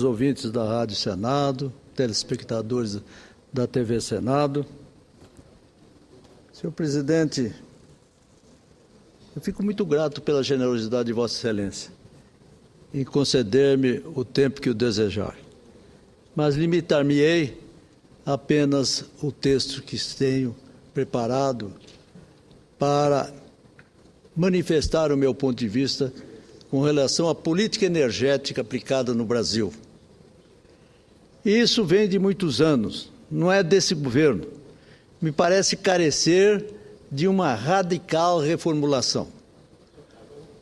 Os ouvintes da Rádio Senado, telespectadores da TV Senado. Senhor presidente, eu fico muito grato pela generosidade de Vossa Excelência em conceder-me o tempo que o desejar, mas limitar-me-ei apenas o texto que tenho preparado para manifestar o meu ponto de vista com relação à política energética aplicada no Brasil. E isso vem de muitos anos, não é desse governo. Me parece carecer de uma radical reformulação.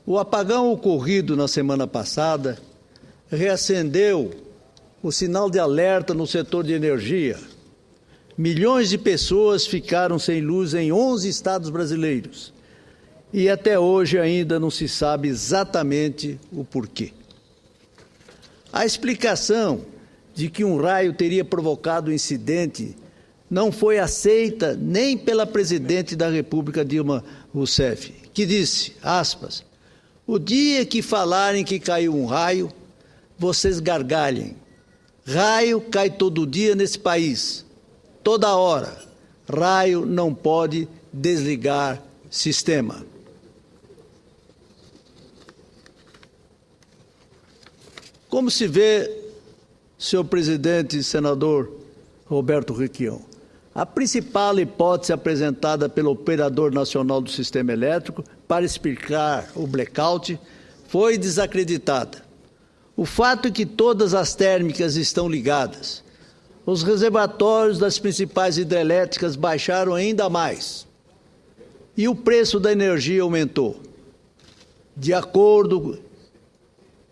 O apagão ocorrido na semana passada reacendeu o sinal de alerta no setor de energia. Milhões de pessoas ficaram sem luz em 11 estados brasileiros. E até hoje ainda não se sabe exatamente o porquê. A explicação de que um raio teria provocado o incidente não foi aceita nem pela presidente da República, Dilma Rousseff, que disse, aspas, o dia que falarem que caiu um raio, vocês gargalhem. Raio cai todo dia nesse país, toda hora. Raio não pode desligar sistema. Como se vê, senhor presidente e senador Roberto Requião, a principal hipótese apresentada pelo Operador Nacional do Sistema Elétrico para explicar o blackout foi desacreditada. O fato é que todas as térmicas estão ligadas. Os reservatórios das principais hidrelétricas baixaram ainda mais. E o preço da energia aumentou. De acordo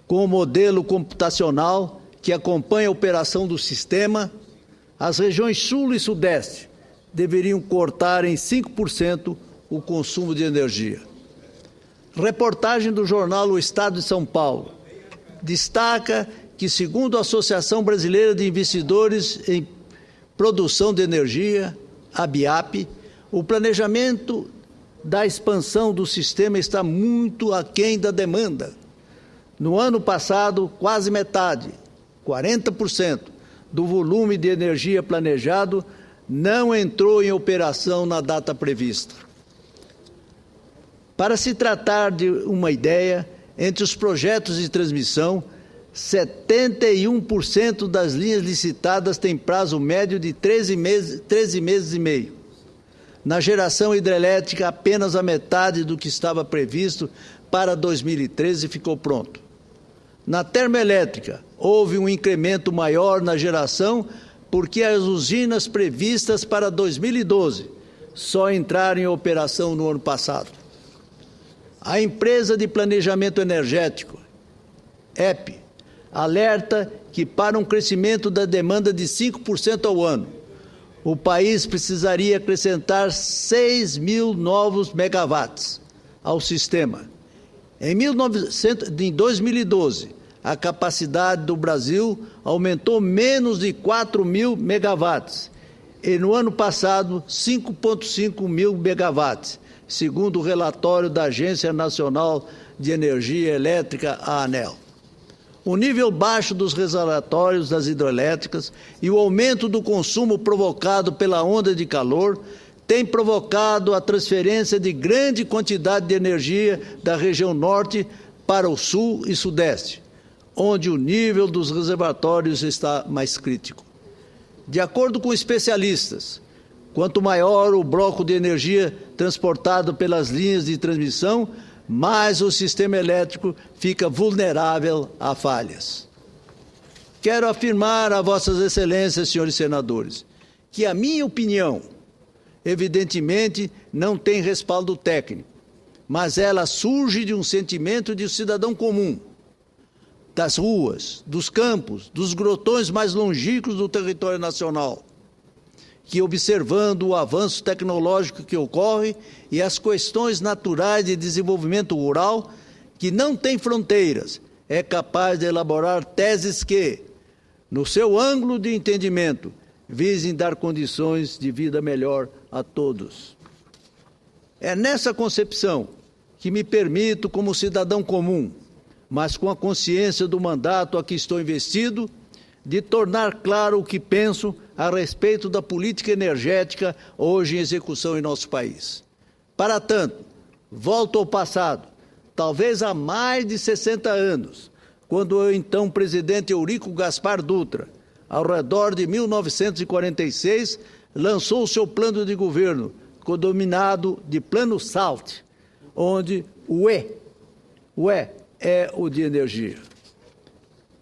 com o modelo computacional que acompanha a operação do sistema, as regiões Sul e Sudeste deveriam cortar em 5% o consumo de energia. Reportagem do jornal O Estado de São Paulo destaca que, segundo a Associação Brasileira de Investidores em Produção de Energia, a ABIAP, o planejamento da expansão do sistema está muito aquém da demanda. No ano passado, quase metade, 40%, do volume de energia planejado não entrou em operação na data prevista. Para se tratar de uma ideia, entre os projetos de transmissão, 71% das linhas licitadas têm prazo médio de 13 meses e meio. Na geração hidrelétrica, apenas a metade do que estava previsto para 2013 ficou pronto. Na termoelétrica, houve um incremento maior na geração porque as usinas previstas para 2012 só entraram em operação no ano passado. A empresa de planejamento energético, EPE, alerta que para um crescimento da demanda de 5% ao ano, o país precisaria acrescentar 6 mil novos megawatts ao sistema. Em 2012, a capacidade do Brasil aumentou menos de 4 mil megawatts e no ano passado 5,5 mil megawatts, segundo o relatório da Agência Nacional de Energia Elétrica, a ANEEL. O nível baixo dos reservatórios das hidrelétricas e o aumento do consumo provocado pela onda de calor tem provocado a transferência de grande quantidade de energia da região norte para o sul e sudeste, onde o nível dos reservatórios está mais crítico. De acordo com especialistas, quanto maior o bloco de energia transportado pelas linhas de transmissão, mais o sistema elétrico fica vulnerável a falhas. Quero afirmar a Vossas Excelências, senhores senadores, que a minha opinião, evidentemente, não tem respaldo técnico, mas ela surge de um sentimento de um cidadão comum, das ruas, dos campos, dos grotões mais longínquos do território nacional, que, observando o avanço tecnológico que ocorre e as questões naturais de desenvolvimento rural, que não tem fronteiras, é capaz de elaborar teses que, no seu ângulo de entendimento, visem dar condições de vida melhor a todos. É nessa concepção que me permito, como cidadão comum, mas com a consciência do mandato a que estou investido, de tornar claro o que penso a respeito da política energética hoje em execução em nosso país. Para tanto, volto ao passado, talvez há mais de 60 anos, quando o então presidente Eurico Gaspar Dutra, ao redor de 1946, lançou o seu plano de governo, denominado de Plano SALT, onde o E é o de energia.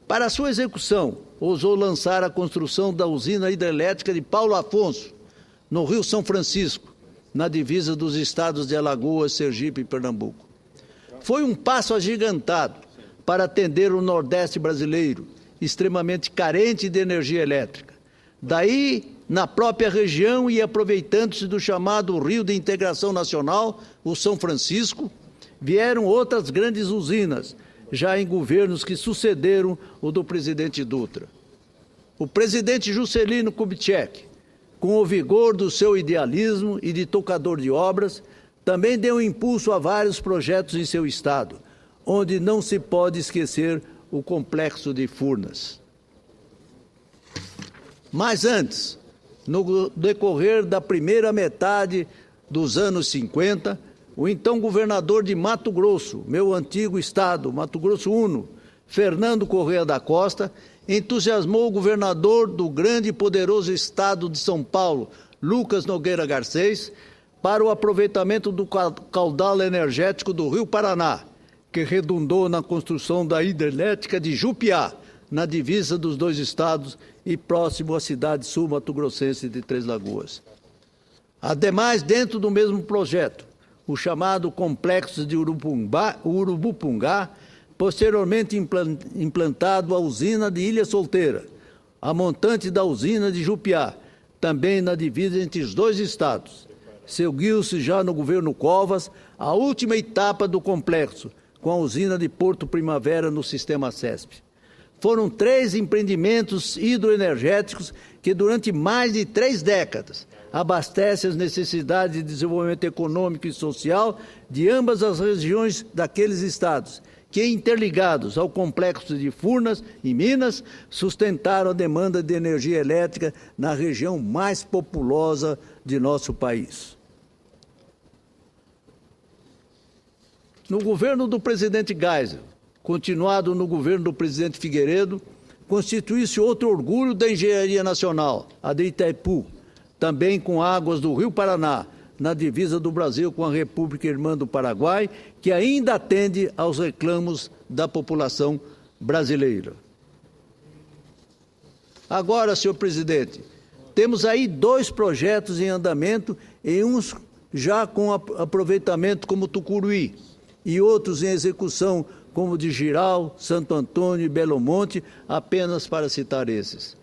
Para sua execução, ousou lançar a construção da usina hidrelétrica de Paulo Afonso, no Rio São Francisco, na divisa dos estados de Alagoas, Sergipe e Pernambuco. Foi um passo agigantado para atender o Nordeste brasileiro, extremamente carente de energia elétrica. Daí, na própria região e aproveitando-se do chamado Rio de Integração Nacional, o São Francisco, vieram outras grandes usinas, já em governos que sucederam o do presidente Dutra. O presidente Juscelino Kubitschek, com o vigor do seu idealismo e de tocador de obras, também deu impulso a vários projetos em seu estado, onde não se pode esquecer o complexo de Furnas. Mas antes, no decorrer da primeira metade dos anos 50, o então governador de Mato Grosso, meu antigo estado, Mato Grosso I, Fernando Corrêa da Costa, entusiasmou o governador do grande e poderoso estado de São Paulo, Lucas Nogueira Garcês, para o aproveitamento do caudal energético do Rio Paraná, que redundou na construção da hidrelétrica de Jupiá, na divisa dos dois estados e próximo à cidade sul-mato-grossense de Três Lagoas. Ademais, dentro do mesmo projeto, o chamado Complexo de Urubupungá, posteriormente implantado a usina de Ilha Solteira, a montante da usina de Jupiá, também na divisa entre os dois estados. Seguiu-se já no governo Covas a última etapa do complexo, com a usina de Porto Primavera no sistema CESP. Foram 3 empreendimentos hidroenergéticos que, durante mais de 3 décadas, abastecem as necessidades de desenvolvimento econômico e social de ambas as regiões daqueles estados, que, interligados ao complexo de Furnas e Minas, sustentaram a demanda de energia elétrica na região mais populosa de nosso país. No governo do presidente Geisel, continuado no governo do presidente Figueiredo, constituiu-se outro orgulho da engenharia nacional, a de Itaipu, também com águas do Rio Paraná, na divisa do Brasil com a República Irmã do Paraguai, que ainda atende aos reclamos da população brasileira. Agora, senhor presidente, temos aí 2 projetos em andamento, e uns já com aproveitamento como Tucuruí, e outros em execução como de Giral, Santo Antônio e Belo Monte, apenas para citar esses.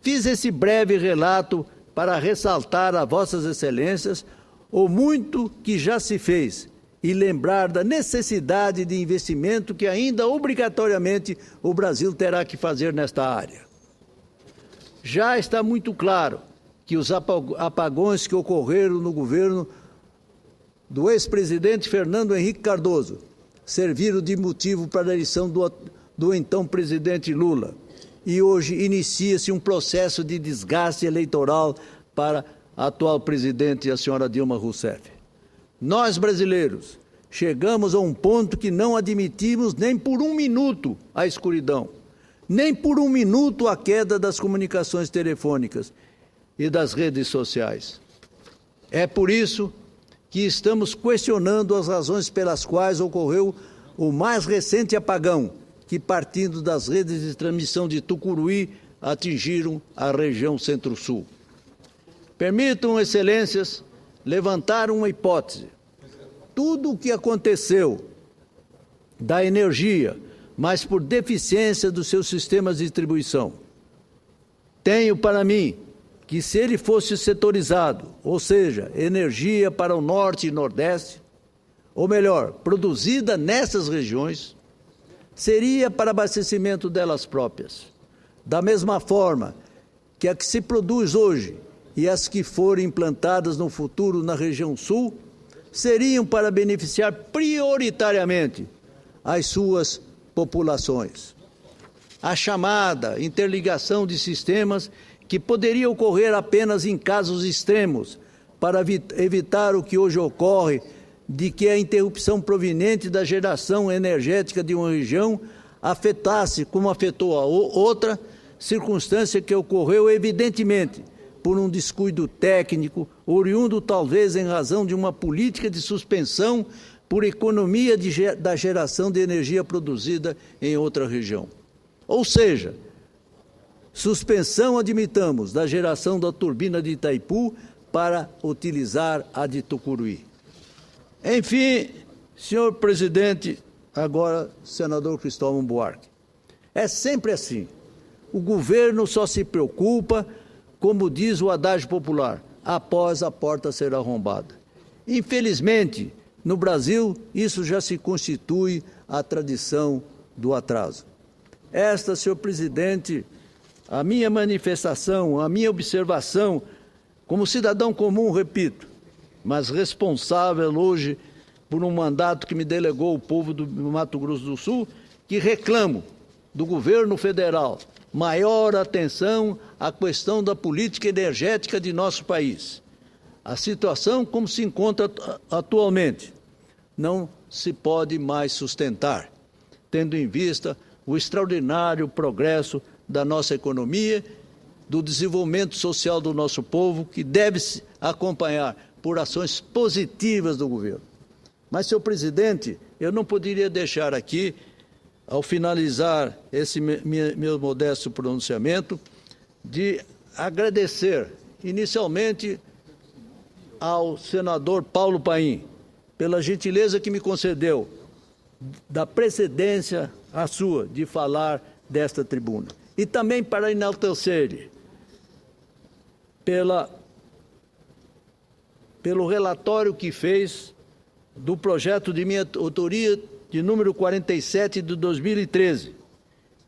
Fiz esse breve relato para ressaltar a vossas excelências o muito que já se fez e lembrar da necessidade de investimento que ainda obrigatoriamente o Brasil terá que fazer nesta área. Já está muito claro que os apagões que ocorreram no governo do ex-presidente Fernando Henrique Cardoso serviram de motivo para a eleição do então presidente Lula. E hoje inicia-se um processo de desgaste eleitoral para a atual presidente, a senhora Dilma Rousseff. Nós, brasileiros, chegamos a um ponto que não admitimos nem por um minuto a escuridão, nem por um minuto a queda das comunicações telefônicas e das redes sociais. É por isso que estamos questionando as razões pelas quais ocorreu o mais recente apagão, que, partindo das redes de transmissão de Tucuruí, atingiram a região Centro-Sul. Permitam, excelências, levantar uma hipótese. Tudo o que aconteceu da energia, mas por deficiência dos seus sistemas de distribuição, tenho para mim que, se ele fosse setorizado, ou seja, energia para o Norte e Nordeste, ou melhor, produzida nessas regiões, seria para abastecimento delas próprias. Da mesma forma que a que se produz hoje e as que forem implantadas no futuro na região Sul, seriam para beneficiar prioritariamente as suas populações. A chamada interligação de sistemas que poderia ocorrer apenas em casos extremos, para evitar o que hoje ocorre, de que a interrupção proveniente da geração energética de uma região afetasse, como afetou a outra, circunstância que ocorreu evidentemente por um descuido técnico, oriundo talvez em razão de uma política de suspensão por economia da geração de energia produzida em outra região. Ou seja, suspensão, admitamos, da geração da turbina de Itaipu para utilizar a de Tucuruí. Enfim, senhor presidente, agora senador Cristóvão Buarque, é sempre assim. O governo só se preocupa, como diz o adágio popular, após a porta ser arrombada. Infelizmente, no Brasil, isso já se constitui a tradição do atraso. Esta, senhor presidente, a minha manifestação, a minha observação, como cidadão comum, repito, mas responsável hoje por um mandato que me delegou o povo do Mato Grosso do Sul, que reclamo do governo federal maior atenção à questão da política energética de nosso país. A situação como se encontra atualmente não se pode mais sustentar, tendo em vista o extraordinário progresso da nossa economia, do desenvolvimento social do nosso povo, que deve se acompanhar por ações positivas do governo. Mas, senhor presidente, eu não poderia deixar aqui, ao finalizar esse meu modesto pronunciamento, de agradecer inicialmente ao senador Paulo Paim, pela gentileza que me concedeu, da precedência à sua, de falar desta tribuna. E também para enaltecer pelo relatório que fez do projeto de minha autoria de número 47 de 2013,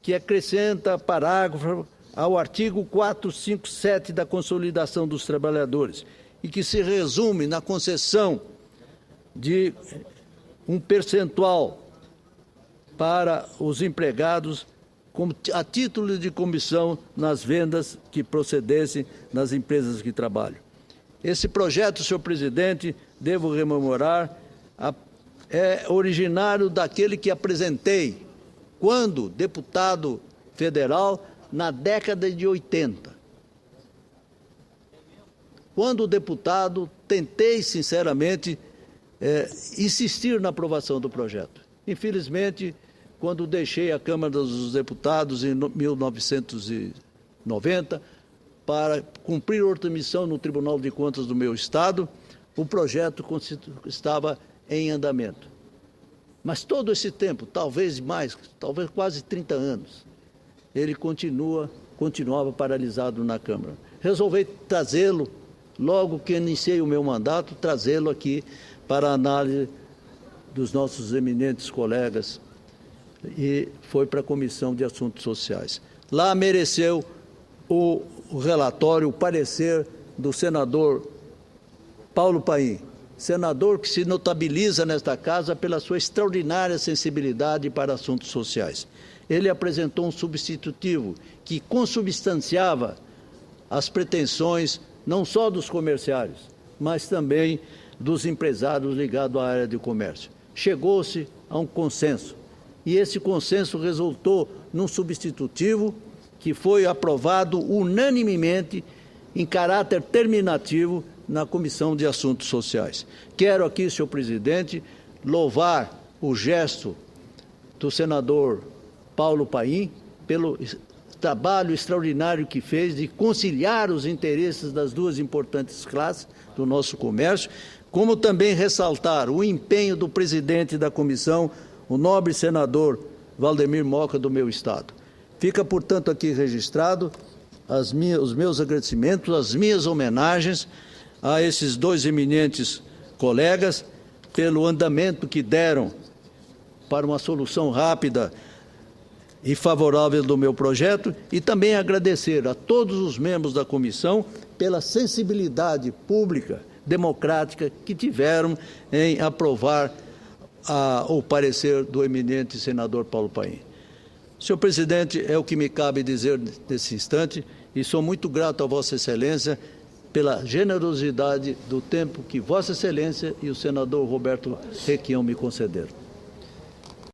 que acrescenta parágrafo ao artigo 457 da Consolidação dos Trabalhadores e que se resume na concessão de um percentual para os empregados a título de comissão nas vendas que procedessem nas empresas que trabalham. Esse projeto, senhor presidente, devo rememorar, é originário daquele que apresentei quando deputado federal na década de 80. Quando deputado, tentei sinceramente insistir na aprovação do projeto. Infelizmente, quando deixei a Câmara dos Deputados em 1990 para cumprir outra missão no Tribunal de Contas do meu estado, o projeto estava em andamento. Mas todo esse tempo, talvez mais, talvez quase 30 anos, ele continuava paralisado na Câmara. Resolvi trazê-lo, logo que iniciei o meu mandato, trazê-lo aqui para a análise dos nossos eminentes colegas, e foi para a Comissão de Assuntos Sociais. Lá mereceu o relatório, o parecer do senador Paulo Paim, senador que se notabiliza nesta casa pela sua extraordinária sensibilidade para assuntos sociais. Ele apresentou um substitutivo que consubstanciava as pretensões não só dos comerciários, mas também dos empresários ligados à área de comércio. Chegou-se a um consenso, e esse consenso resultou num substitutivo que foi aprovado unanimemente em caráter terminativo na Comissão de Assuntos Sociais. Quero aqui, senhor presidente, louvar o gesto do senador Paulo Paim pelo trabalho extraordinário que fez de conciliar os interesses das duas importantes classes do nosso comércio, como também ressaltar o empenho do presidente da comissão, o nobre senador Valdemir Moca, do meu estado. Fica, portanto, aqui registrado os meus agradecimentos, as minhas homenagens a esses dois eminentes colegas pelo andamento que deram para uma solução rápida e favorável do meu projeto, e também agradecer a todos os membros da comissão pela sensibilidade pública, democrática que tiveram em aprovar o parecer do eminente senador Paulo Paim. Senhor presidente, é o que me cabe dizer nesse instante e sou muito grato a Vossa Excelência pela generosidade do tempo que Vossa Excelência e o senador Roberto Requião me concederam.